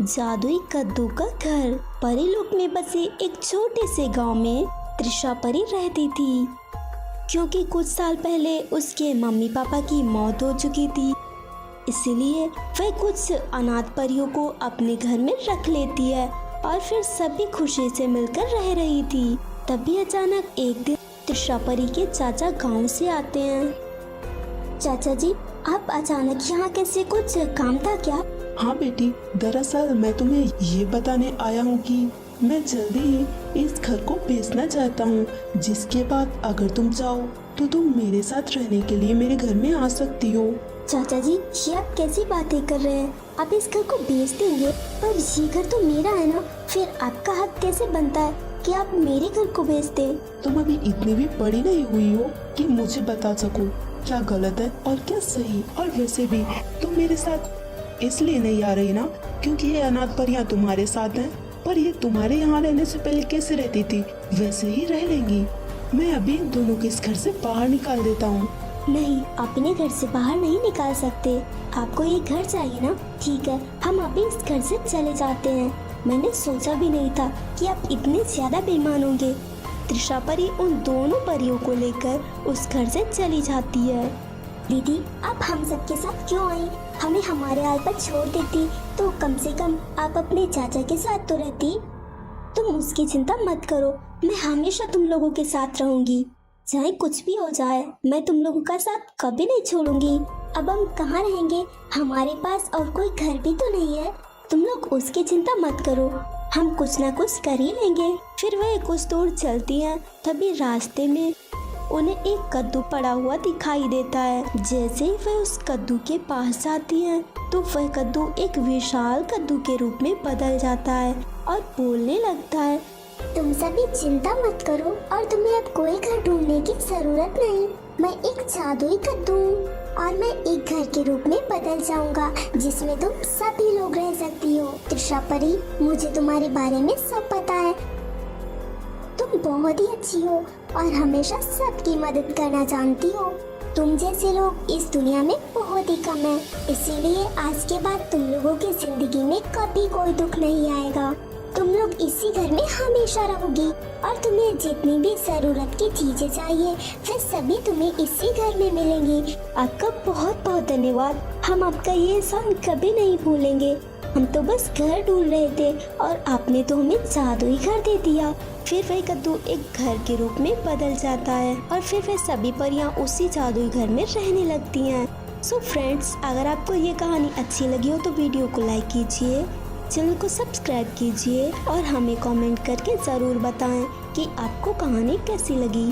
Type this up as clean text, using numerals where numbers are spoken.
जादुई कद्दू का घर। परी लोक में बसे एक छोटे से गांव में त्रिशा परी रहती थी, क्योंकि कुछ साल पहले उसके मम्मी पापा की मौत हो चुकी थी। इसलिए वह कुछ अनाथ परियों को अपने घर में रख लेती है और फिर सभी खुशी से मिलकर रह रही थी। तभी अचानक एक दिन त्रिशा परी के चाचा गांव से आते हैं। चाचा जी, आप अचानक यहाँ कैसे? कुछ काम था क्या? हाँ बेटी, दरअसल मैं तुम्हें ये बताने आया हूँ कि मैं जल्दी ही इस घर को बेचना चाहता हूँ, जिसके बाद अगर तुम चाहो तो तुम मेरे साथ रहने के लिए मेरे घर में आ सकती हो। चाचा जी, ये आप कैसी बातें कर रहे हैं? आप इस घर को बेच देंगे? पर ये घर तो मेरा है ना, फिर आपका हक कैसे बनता है कि आप मेरे घर को बेच दें? तुम अभी इतनी भी बड़ी नहीं हुई हो कि मुझे बता सको क्या गलत है और क्या सही। और वैसे भी तुम मेरे साथ इसलिए नहीं आ रही ना क्योंकि ये अनाथ परियां तुम्हारे साथ हैं, पर ये तुम्हारे यहाँ रहने से पहले कैसे रहती थी वैसे ही रह लेंगी। मैं अभी इन दोनों को इस घर से बाहर निकाल देता हूँ। नहीं, अपने घर से बाहर नहीं निकाल सकते। आपको ये घर चाहिए ना? ठीक है, हम अभी इस घर से चले जाते हैं। मैंने सोचा भी नहीं था कि आप इतने ज्यादा बेईमान होंगे। त्रिशा परी उन दोनों परियों को लेकर उस घर से चली जाती है। दीदी, आप हम सबके साथ क्यों आई? हमें हमारे हाल पर छोड़ देती तो कम से कम आप अपने चाचा के साथ तो रहती। तुम उसकी चिंता मत करो, मैं हमेशा तुम लोगों के साथ रहूंगी। चाहे कुछ भी हो जाए, मैं तुम लोगों का साथ कभी नहीं छोड़ूंगी। अब हम कहाँ रहेंगे? हमारे पास और कोई घर भी तो नहीं है। तुम लोग उसकी चिंता मत करो, हम कुछ ना कुछ कर ही लेंगे। फिर वह कुछ दूर चलती हैं, तभी रास्ते में उन्हें एक कद्दू पड़ा हुआ दिखाई देता है। जैसे ही वह उस कद्दू के पास जाती हैं, तो वह कद्दू एक विशाल कद्दू के रूप में बदल जाता है और बोलने लगता है, तुम सभी चिंता मत करो और तुम्हें अब कोई घर ढूंढने की जरूरत नहीं। मैं एक जादुई कद्दू हूँ और मैं एक घर के रूप में बदल जाऊंगा जिसमें तुम सभी लोग रह सकती हो। त्रिशा परी, मुझे तुम्हारे बारे में सब पता है। तुम बहुत ही अच्छी हो और हमेशा सबकी मदद करना जानती हो। तुम जैसे लोग इस दुनिया में बहुत ही कम है, इसीलिए आज के बाद तुम लोगों की जिंदगी में कभी कोई दुख नहीं आएगा। तुम लोग इसी घर में हमेशा रहोगी और तुम्हें जितनी भी जरूरत की चीजें चाहिए वे सभी तुम्हें इसी घर में मिलेंगी। आपका बहुत बहुत धन्यवाद, हम आपका ये एहसान कभी नहीं भूलेंगे। हम तो बस घर ढूंढ रहे थे और आपने तो हमें जादुई घर दे दिया। फिर वह कद्दू एक घर के रूप में बदल जाता है और फिर वह सभी परियां उसी जादुई घर में रहने लगती हैं। सो फ्रेंड्स, अगर आपको ये कहानी अच्छी लगी हो तो वीडियो को लाइक कीजिए, चैनल को सब्सक्राइब कीजिए और हमें कमेंट करके ज़रूर बताएं कि आपको कहानी कैसी लगी।